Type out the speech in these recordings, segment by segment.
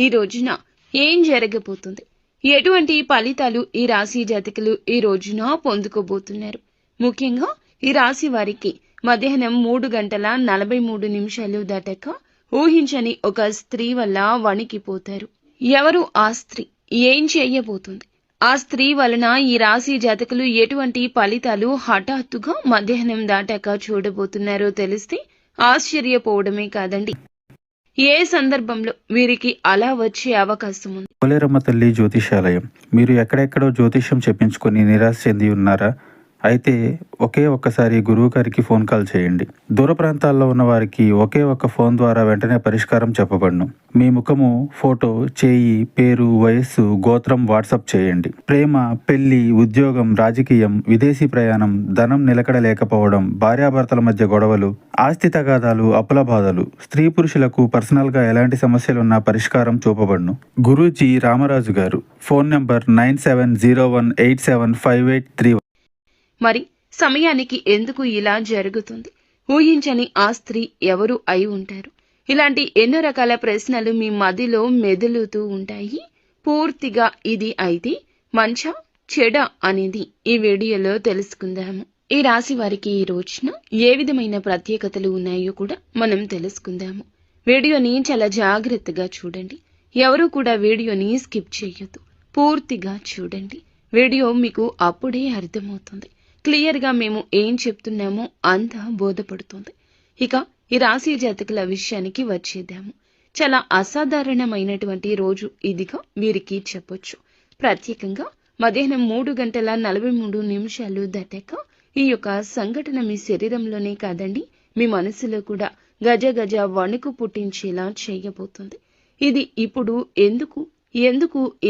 ఈ రోజున ఏం జరగబోతుంది, ఎటువంటి ఫలితాలు ఈ రాశి జాతకులు ఈ రోజున పొందుకోబోతున్నారు. ముఖ్యంగా ఈ రాశి వారికి మధ్యాహ్నం 3:43 దాటాక ఊహించని ఒక స్త్రీ వల్ల వణికిపోతారు. ఎవరు ఆ స్త్రీ, ఏం చేయబోతుంది, ఆ స్త్రీ వలన ఈ రాశి జాతకులు ఎటువంటి ఫలితాలు హఠాత్తుగా మధ్యాహ్నం దాటాక చూడబోతున్నారో తెలిస్తే ఆశ్చర్యపోవడమే కాదండి, ఏ సందర్భంలో వీరికి అలా వచ్చే అవకాశం ఉంది. పోలేరమ్మ తల్లి జ్యోతిషాలయం. మీరు ఎక్కడెక్కడో జ్యోతిష్యం చెప్పించుకొని నిరాశ చెంది ఉన్నారా? అయితే ఒక్కసారి గురువు గారికి ఫోన్ కాల్ చేయండి. దూర ప్రాంతాల్లో ఉన్న వారికి ఒకే ఒక్క ఫోన్ ద్వారా వెంటనే పరిష్కారం చెప్పబడును. మీ ముఖము, ఫోటో, చేయి, పేరు, వయస్సు, గోత్రం వాట్సాప్ చేయండి. ప్రేమ, పెళ్లి, ఉద్యోగం, రాజకీయం, విదేశీ ప్రయాణం, ధనం నిలకడ లేకపోవడం, భార్యాభర్తల మధ్య గొడవలు, ఆస్తి తగాదాలు, అప్పుల బాధలు, స్త్రీ పురుషులకు పర్సనల్ గా ఎలాంటి సమస్యలున్నా పరిష్కారం చూపబడును. గురూజీ రామరాజు గారు. Phone number 9701875831. మరి సమయానికి ఎందుకు ఇలా జరుగుతుంది? ఊహించని ఆ స్త్రీ ఎవరు అయి ఉంటారు? ఇలాంటి ఎన్నో రకాల ప్రశ్నలు మీ మదిలో మెదులుతూ ఉంటాయి. పూర్తిగా ఇది అయితే మంచా చెడా అనేది ఈ వీడియోలో తెలుసుకుందాము. ఈ రాశి వారికి ఈ రోజున ఏ విధమైన ప్రత్యేకతలు ఉన్నాయో కూడా మనం తెలుసుకుందాము. వీడియోని చాలా జాగ్రత్తగా చూడండి. ఎవరు కూడా వీడియోని స్కిప్ చేయొద్దు, పూర్తిగా చూడండి. వీడియో మీకు అప్పుడే అర్థమవుతుంది. క్లియర్గా మేము ఏం చెప్తున్నామో అంతా బోధపడుతుంది. ఇక ఈ రాశి జాతకుల విషయానికి వచ్చేద్దాము. చాలా అసాధారణమైనటువంటి రోజు ఇదిగా వీరికి చెప్పొచ్చు. ప్రత్యేకంగా మధ్యాహ్నం 3:43 దాటాక ఈ యొక్క సంఘటన మీ శరీరంలోనే కాదండి, మీ మనసులో కూడా గజ గజ వణుకు పుట్టించేలా చేయబోతుంది. ఇది ఇప్పుడు ఎందుకు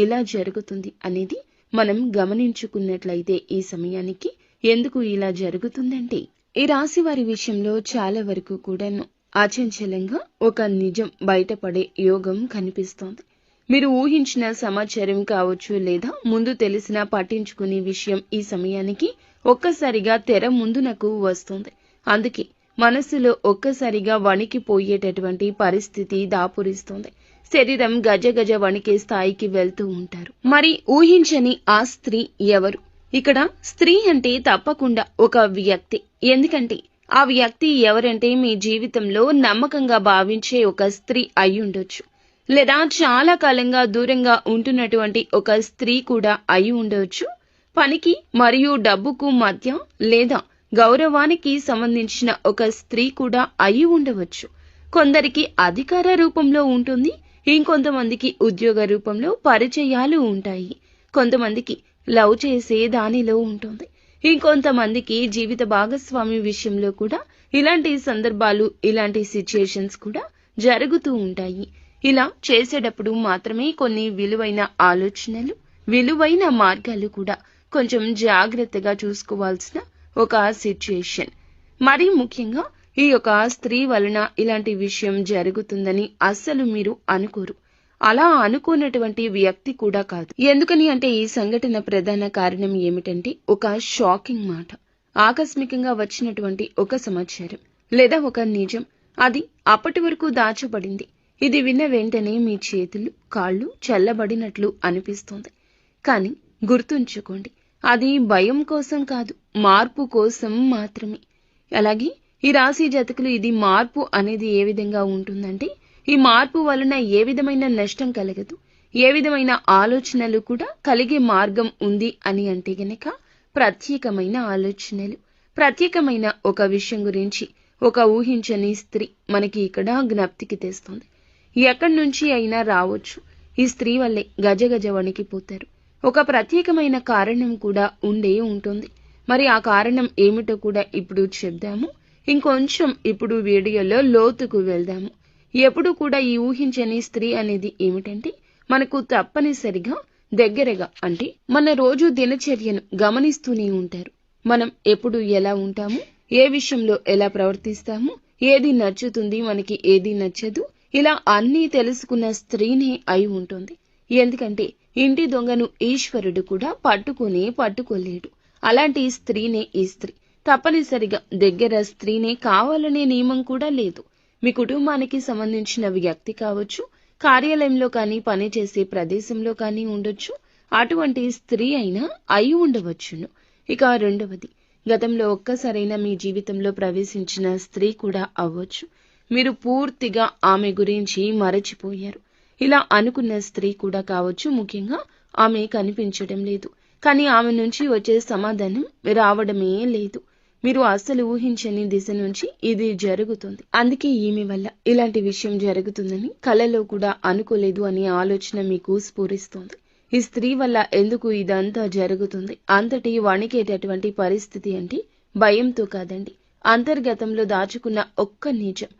ఇలా జరుగుతుంది అనేది మనం గమనించుకున్నట్లయితే ఈ సమయానికి ఎందుకు ఇలా జరుగుతుందంటే, ఈ రాశి వారి విషయంలో చాలా వరకు కూడాను అచంచలంగా ఒక నిజం బయటపడే యోగం కనిపిస్తోంది. మీరు ఊహించిన సమాచారం కావచ్చు, లేదా ముందు తెలిసిన పట్టించుకునే విషయం ఈ సమయానికి ఒక్కసారిగా తెర ముందునకు వస్తుంది. అందుకే మనసులో ఒక్కసారిగా వణికిపోయేటటువంటి పరిస్థితి దాపురిస్తుంది. శరీరం గజ గజ వణికే స్థాయికి వెళ్తూ ఉంటారు. మరి ఊహించని ఆ స్త్రీ ఎవరు? ఇక్కడ స్త్రీ అంటే తప్పకుండా ఒక వ్యక్తి. ఎందుకంటే ఆ వ్యక్తి ఎవరంటే మీ జీవితంలో నమ్మకంగా భావించే ఒక స్త్రీ అయి ఉండొచ్చు, లేదా చాలా కాలంగా దూరంగా ఉంటున్నటువంటి ఒక స్త్రీ కూడా అయి ఉండవచ్చు. పనికి మరియు డబ్బుకు మధ్య లేదా గౌరవానికి సంబంధించిన ఒక స్త్రీ కూడా అయి ఉండవచ్చు. కొందరికి అధికార రూపంలో ఉంటుంది, ఇంకొంతమందికి ఉద్యోగ రూపంలో పరిచయాలు ఉంటాయి, కొంతమందికి లవ్ చేసే దానిలో ఉంటుంది, ఇంకొంతమందికి జీవిత భాగస్వామి విషయంలో కూడా ఇలాంటి సందర్భాలు, ఇలాంటి సిచ్యుయేషన్స్ కూడా జరుగుతూ ఉంటాయి. ఇలా చేసేటప్పుడు మాత్రమే కొన్ని విలువైన ఆలోచనలు, విలువైన మార్గాలు కూడా కొంచెం జాగ్రత్తగా చూసుకోవాల్సిన ఒక సిచ్యుయేషన్. మరీ ముఖ్యంగా ఈ యొక్క స్త్రీ వలన ఇలాంటి విషయం జరుగుతుందని అస్సలు మీరు అనుకోరు. అలా అనుకోనటువంటి వ్యక్తి కూడా కాదు. ఎందుకని అంటే ఈ సంఘటన ప్రధాన కారణం ఏమిటంటే ఒక షాకింగ్ మాట, ఆకస్మికంగా వచ్చినటువంటి ఒక సమాచారం లేదా ఒక నిజం. అది అప్పటి వరకు దాచబడింది. ఇది విన్న వెంటనే మీ చేతులు, కాళ్ళు చల్లబడినట్లు అనిపిస్తుంది. కానీ గుర్తుంచుకోండి, అది భయం కోసం కాదు, మార్పు కోసం మాత్రమే. అలాగే ఈ రాశి జాతకులు ఇది మార్పు అనేది ఏ విధంగా ఉంటుందంటే, ఈ మార్పు వలన ఏ విధమైన నష్టం కలగదు, ఏ విధమైన ఆలోచనలు కూడా కలిగే మార్గం ఉంది అని అంటే గనక ప్రత్యేకమైన ఆలోచనలు, ప్రత్యేకమైన ఒక విషయం గురించి ఒక ఊహించని స్త్రీ మనకి ఇక్కడ జ్ఞప్తికి తెస్తుంది. ఎక్కడి నుంచి అయినా రావచ్చు. ఈ స్త్రీ వల్లే గజ గజ వణికిపోతారు. ఒక ప్రత్యేకమైన కారణం కూడా ఉండే ఉంటుంది. మరి ఆ కారణం ఏమిటో కూడా ఇప్పుడు చెప్దాము. ఇంకొంచెం ఇప్పుడు వీడియోలో లోతుకు వెళ్దాము. ఎప్పుడు కూడా ఈ ఊహించని స్త్రీ అనేది ఏమిటంటే, మనకు తప్పనిసరిగా దగ్గరగా అంటే మన రోజు దినచర్యను గమనిస్తూనే ఉంటారు. మనం ఎప్పుడు ఎలా ఉంటాము, ఏ విషయంలో ఎలా ప్రవర్తిస్తాము, ఏది నచ్చుతుంది, మనకి ఏది నచ్చదు, ఇలా అన్నీ తెలుసుకున్న స్త్రీనే అయి ఉంటుంది. ఎందుకంటే ఇంటి దొంగను ఈశ్వరుడు కూడా పట్టుకోలేడు. అలాంటి స్త్రీనే ఈ స్త్రీ. తప్పనిసరిగా దగ్గర స్త్రీనే కావాలనే నియమం కూడా లేదు. మీ కుటుంబానికి సంబంధించిన వ్యక్తి కావచ్చు, కార్యాలయంలో కానీ పనిచేసే ప్రదేశంలో కానీ ఉండొచ్చు. అటువంటి స్త్రీ అయినా అయి ఉండవచ్చును. ఇక రెండవది, గతంలో ఒక్కసారైనా మీ జీవితంలో ప్రవేశించిన స్త్రీ కూడా అవ్వచ్చు. మీరు పూర్తిగా ఆమె గురించి మరచిపోయారు. ఇలా అనుకున్న స్త్రీ కూడా కావచ్చు. ముఖ్యంగా ఆమె కనిపించడం లేదు, కానీ ఆమె నుంచి వచ్చే సమాధానం రావడమే లేదు. మీరు అస్సలు ఊహించని దిశ నుంచి ఇది జరుగుతుంది. అందుకే ఈమె వల్ల ఇలాంటి విషయం జరుగుతుందని కలలో కూడా అనుకోలేదు అనే ఆలోచన మీకు స్ఫురిస్తోంది. ఈ స్త్రీ వల్ల ఎందుకు ఇదంతా జరుగుతుంది? అంతటి వణికేటటువంటి పరిస్థితి అంటే భయంతో కాదండి, అంతర్గతంలో దాచుకున్న ఒక్క నిజం,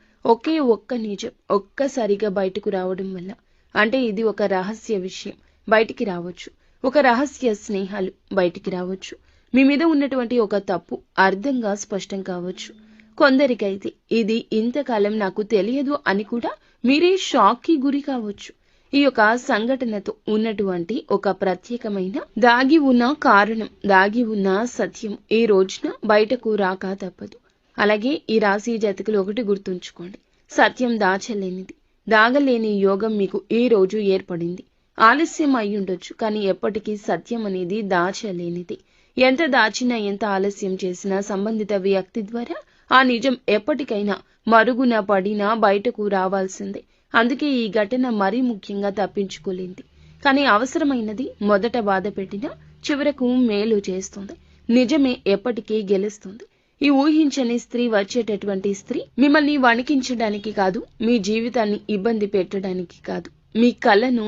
ఒక్క నిజం ఒక్కసారిగా బయటకు రావడం వల్ల. అంటే ఇది ఒక రహస్య విషయం బయటికి రావచ్చు, ఒక రహస్య స్నేహాలు బయటికి రావచ్చు, మీ మీద ఉన్నటువంటి ఒక తప్పు అర్థంగా స్పష్టం కావచ్చు. కొందరికైతే ఇది ఇంతకాలం నాకు తెలియదు అని కూడా మీరే షాక్కి గురి కావచ్చు. ఈ యొక్క సంఘటనతో ఉన్నటువంటి ఒక ప్రత్యేకమైన దాగి ఉన్న కారణం, దాగి ఉన్న సత్యం ఈ రోజున బయటకు రాక తప్పదు. అలాగే ఈ రాశి జాతకులు ఒకటి గుర్తుంచుకోండి, సత్యం దాచలేనిది, దాగలేని యోగం మీకు ఈ రోజు ఏర్పడింది. ఆలస్యం అయి ఉండొచ్చు, కానీ ఎప్పటికీ సత్యం అనేది దాచలేనిది. ఎంత దాచినా, ఎంత ఆలస్యం చేసినా సంబంధిత వ్యక్తి ద్వారా ఆ నిజం ఎప్పటికైనా మరుగున పడినా బయటకు రావాల్సిందే. అందుకే ఈ ఘటన మరీ ముఖ్యంగా తప్పించుకోలేంది. కానీ అవసరమైనది మొదట బాధ పెట్టినా చివరకు మేలు చేస్తుంది. నిజమే ఎప్పటికీ గెలుస్తుంది. ఈ ఊహించని స్త్రీ వచ్చేటటువంటి స్త్రీ మిమ్మల్ని వణికించడానికి కాదు, మీ జీవితాన్ని ఇబ్బంది పెట్టడానికి కాదు, మీ కళ్ళను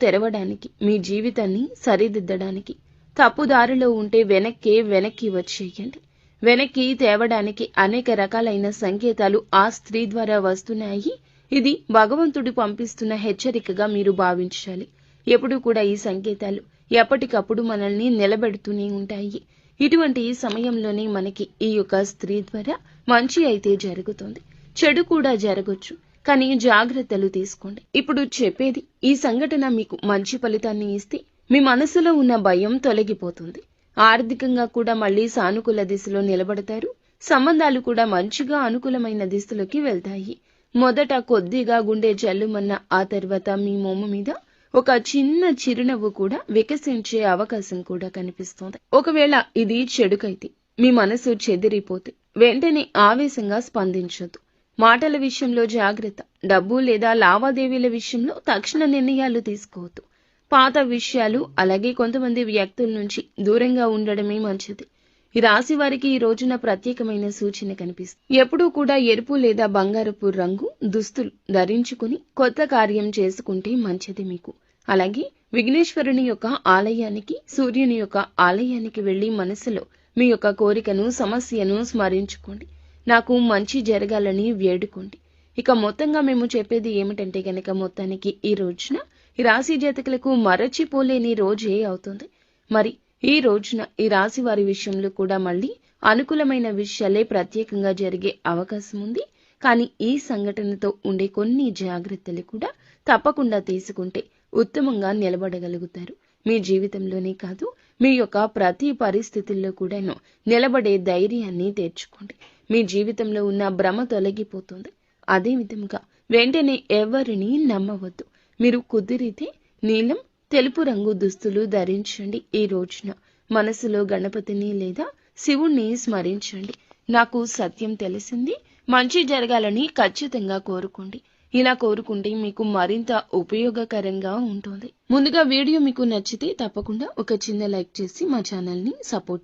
తెరవడానికి, మీ జీవితాన్ని సరిదిద్దడానికి. తప్పుదారిలో ఉంటే వెనక్కి వచ్చేయండి. వెనక్కి తేవడానికి అనేక రకాలైన సంకేతాలు ఆ స్త్రీ ద్వారా వస్తున్నాయి. ఇది భగవంతుడు పంపిస్తున్న హెచ్చరికగా మీరు భావించాలి. ఎప్పుడు కూడా ఈ సంకేతాలు ఎప్పటికప్పుడు మనల్ని నిలబెడుతూనే ఉంటాయి. ఇటువంటి సమయంలోనే మనకి ఈ యొక్క స్త్రీ ద్వారా మంచి అయితే జరుగుతుంది, చెడు కూడా జరగొచ్చు. కానీ జాగ్రత్తలు తీసుకోండి. ఇప్పుడు చెప్పేది, ఈ సంఘటన మీకు మంచి ఫలితాన్ని ఇస్తే మీ మనసులో ఉన్న భయం తొలగిపోతుంది. ఆర్థికంగా కూడా మళ్ళీ సానుకూల దిశలో నిలబడతారు. సంబంధాలు కూడా మంచిగా అనుకూలమైన దిశలోకి వెళ్తాయి. మొదట కొద్దిగా గుండె జల్లుమన్న ఆ తర్వాత మీ మొమ్ము మీద ఒక చిన్న చిరునవ్వు కూడా వికసించే అవకాశం కూడా కనిపిస్తోంది. ఒకవేళ ఇది చెడుకైతే, మీ మనసు చెదిరిపోతే వెంటనే ఆవేశంగా స్పందించొద్దు. మాటల విషయంలో జాగ్రత్త. డబ్బు లేదా లావాదేవీల విషయంలో తక్షణ నిర్ణయాలు తీసుకోవద్దు. పాత విషయాలు అలాగే కొంతమంది వ్యక్తుల నుంచి దూరంగా ఉండడమే మంచిది. ఈ రాశి వారికి ఈ రోజున ప్రత్యేకమైన సూచన కనిపిస్తుంది. ఎప్పుడూ కూడా ఎరుపు లేదా బంగారపు రంగు దుస్తులు ధరించుకుని కొత్త కార్యం చేసుకుంటే మంచిది మీకు. అలాగే విఘ్నేశ్వరుని యొక్క ఆలయానికి, సూర్యుని యొక్క ఆలయానికి వెళ్లి మనసులో మీ యొక్క కోరికను, సమస్యను స్మరించుకోండి. నాకు మంచి జరగాలని వేడుకోండి. ఇక మొత్తంగా మేము చెప్పేది ఏమిటంటే గనక, మొత్తానికి ఈ రోజున ఈ రాశి జాతకులకు మరచిపోలేని రోజే అవుతుంది. మరి ఈ రోజున ఈ రాశి వారి విషయంలో కూడా మళ్ళీ అనుకూలమైన విషయాలే ప్రత్యేకంగా జరిగే అవకాశం ఉంది. కానీ ఈ సంఘటనతో ఉండే కొన్ని జాగ్రత్తలు కూడా తప్పకుండా తీసుకుంటే ఉత్తమంగా నిలబడగలుగుతారు. మీ జీవితంలోనే కాదు, మీ యొక్క ప్రతి పరిస్థితుల్లో కూడాను నిలబడే ధైర్యాన్ని తెచ్చుకోండి. మీ జీవితంలో ఉన్న భ్రమ తొలగిపోతుంది. అదే విధంగా వెంటనే ఎవరిని నమ్మవద్దు. మీరు కుదిరితే నీలం, తెలుపు రంగు దుస్తులు ధరించండి. ఈ రోజున మనసులో గణపతిని లేదా శివుణ్ణి స్మరించండి. నాకు సత్యం తెలిసింది, మంచి జరగాలని ఖచ్చితంగా కోరుకోండి. ఇలా కోరుకుంటే మీకు మరింత ఉపయోగకరంగా ఉంటుంది. ముందుగా వీడియో మీకు నచ్చితే తప్పకుండా ఒక చిన్న లైక్ చేసి మా ఛానల్ని సపోర్ట్ చేయండి.